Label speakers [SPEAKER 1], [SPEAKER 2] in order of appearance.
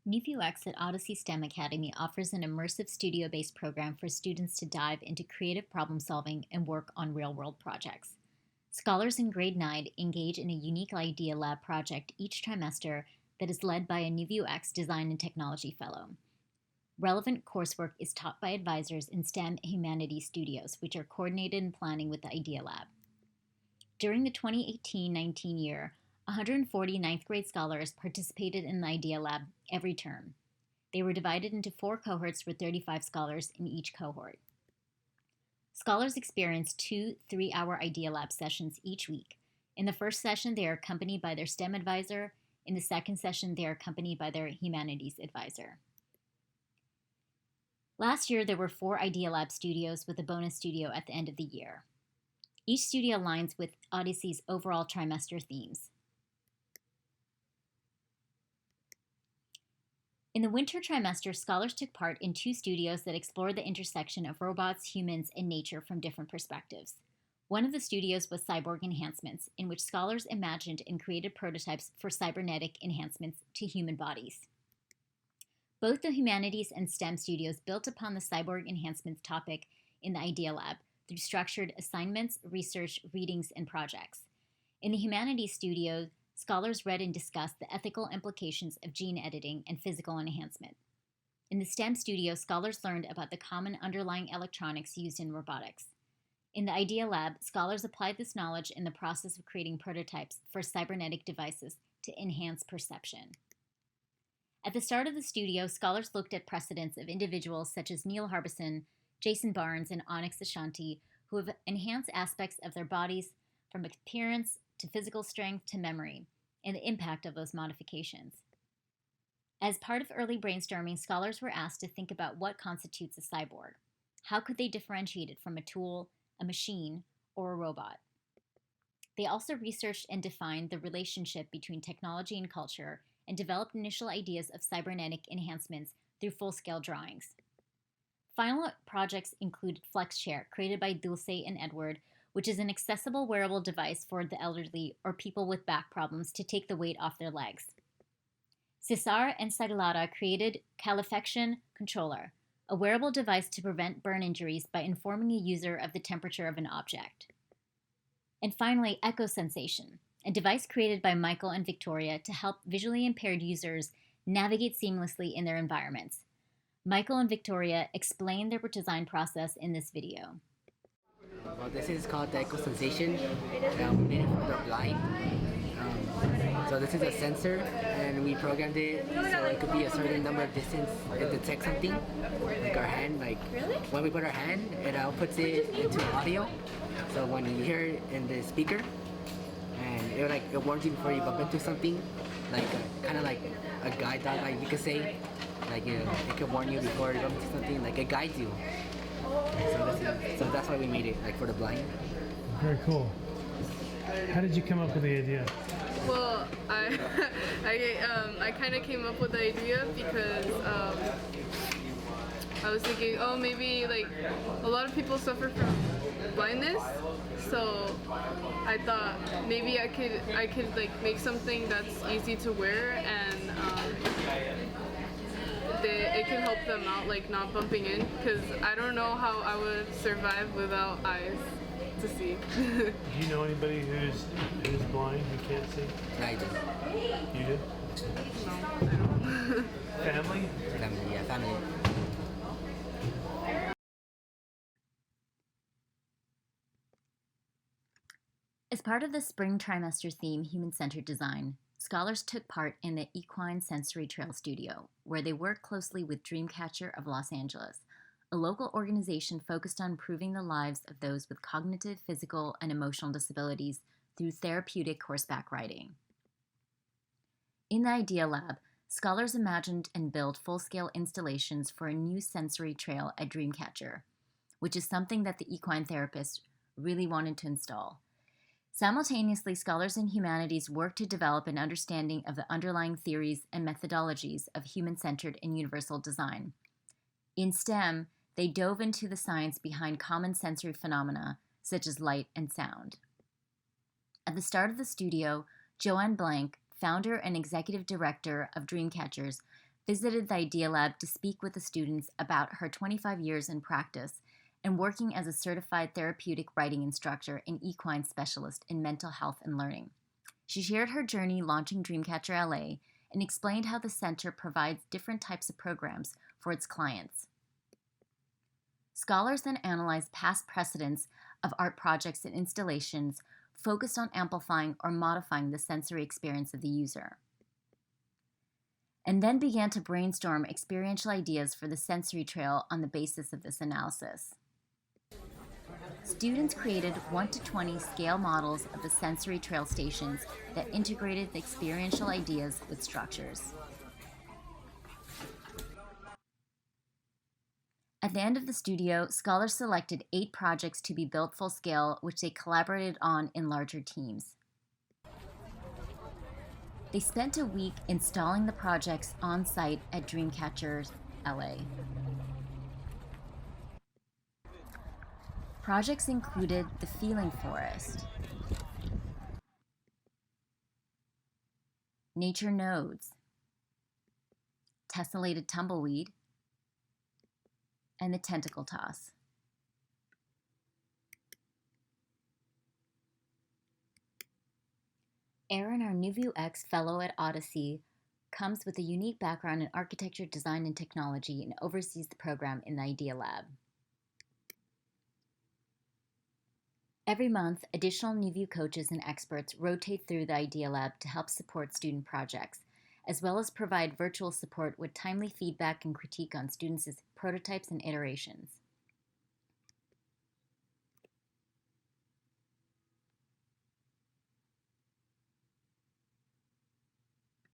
[SPEAKER 1] NuVuX at Odyssey STEM Academy offers an immersive studio-based program for students to dive into creative problem solving and work on real-world projects. Scholars in grade 9 engage in a unique idea lab project each trimester that is led by a NuVuX Design and Technology Fellow. Relevant coursework is taught by advisors in STEM and humanities studios, which are coordinated in planning with the Idea Lab. During the 2018-19 year, 140 ninth grade scholars participated in the Idea Lab every term. They were divided into 4 cohorts with 35 scholars in each cohort. Scholars experienced 2 3-hour Idea Lab sessions each week. In the first session, they are accompanied by their STEM advisor. In the second session, they are accompanied by their humanities advisor. Last year, there were 4 Idea Lab studios with a bonus studio at the end of the year. Each studio aligns with Odyssey's overall trimester themes. In the winter trimester, scholars took part in 2 studios that explored the intersection of robots, humans, and nature from different perspectives. One of the studios was Cyborg Enhancements, in which scholars imagined and created prototypes for cybernetic enhancements to human bodies. Both the humanities and STEM studios built upon the cyborg enhancements topic in the Idea Lab through structured assignments, research, readings, and projects. In the humanities studio, scholars read and discussed the ethical implications of gene editing and physical enhancement. In the STEM studio, scholars learned about the common underlying electronics used in robotics. In the Idea Lab, scholars applied this knowledge in the process of creating prototypes for cybernetic devices to enhance perception. At the start of the studio, scholars looked at precedents of individuals such as Neil Harbison, Jason Barnes, and Onyx Ashanti, who have enhanced aspects of their bodies from appearance to physical strength to memory, and the impact of those modifications. As part of early brainstorming, scholars were asked to think about what constitutes a cyborg. How could they differentiate it from a tool, a machine, or a robot? They also researched and defined the relationship between technology and culture and developed initial ideas of cybernetic enhancements through full-scale drawings. Final projects included Flex Chair, created by Dulce and Edward, which is an accessible wearable device for the elderly or people with back problems to take the weight off their legs. Cesar and Saglada created Calefection Controller, a wearable device to prevent burn injuries by informing a user of the temperature of an object. And finally, Echo Sensation, a device created by Michael and Victoria to help visually impaired users navigate seamlessly in their environments. Michael and Victoria explain their design process in this video.
[SPEAKER 2] Well, this is called the Echo Sensation. We made it for the blind. So this is a sensor, and we programmed it so it could be a certain number of distance. It detects something, like our hand. Like when we put our hand, it outputs it into audio. So when you hear it in the speaker, and it warns you before you bump into something, like kind of like a guide dog, like you could say. Like it could warn you before you bump into something. Like it guides you. So that's why we made it, like for the blind.
[SPEAKER 3] Very cool. How did you come up with the idea?
[SPEAKER 4] Well, I kind of came up with the idea because I was thinking, oh, maybe like a lot of people suffer from blindness, so I thought maybe I could like make something that's easy to wear and it could help them out, like not bumping in, because I don't know how I would survive without eyes to see.
[SPEAKER 3] Do you know anybody who's blind, who can't see?
[SPEAKER 2] I do.
[SPEAKER 3] You do?
[SPEAKER 4] No, I don't.
[SPEAKER 3] Family?
[SPEAKER 2] Family, yeah, family.
[SPEAKER 1] As part of the spring trimester theme, human-centered design, scholars took part in the Equine Sensory Trail Studio, where they worked closely with Dreamcatcher of Los Angeles, a local organization focused on improving the lives of those with cognitive, physical, and emotional disabilities through therapeutic horseback riding. In the Idea Lab, scholars imagined and built full-scale installations for a new sensory trail at Dreamcatcher, which is something that the equine therapists really wanted to install. Simultaneously, scholars in humanities work to develop an understanding of the underlying theories and methodologies of human-centered and universal design. In STEM, they dove into the science behind common sensory phenomena, such as light and sound. At the start of the studio, Joanne Blank, founder and executive director of Dreamcatchers, visited the Idea Lab to speak with the students about her 25 years in practice and working as a certified therapeutic writing instructor and equine specialist in mental health and learning. She shared her journey launching Dreamcatcher LA and explained how the center provides different types of programs for its clients. Scholars then analyzed past precedents of art projects and installations focused on amplifying or modifying the sensory experience of the user, and then began to brainstorm experiential ideas for the sensory trail on the basis of this analysis. Students created 1 to 20 scale models of the sensory trail stations that integrated the experiential ideas with structures. At the end of the studio, scholars selected 8 projects to be built full scale, which they collaborated on in larger teams. They spent a week installing the projects on site at Dreamcatcher LA. Projects included the Feeling Forest, Nature Nodes, Tessellated Tumbleweed, and the Tentacle Toss. Aaron, our NuVuX fellow at Odyssey, comes with a unique background in architecture, design, and technology and oversees the program in the Idea Lab. Every month, additional NuVu coaches and experts rotate through the Idea Lab to help support student projects, as well as provide virtual support with timely feedback and critique on students' prototypes and iterations.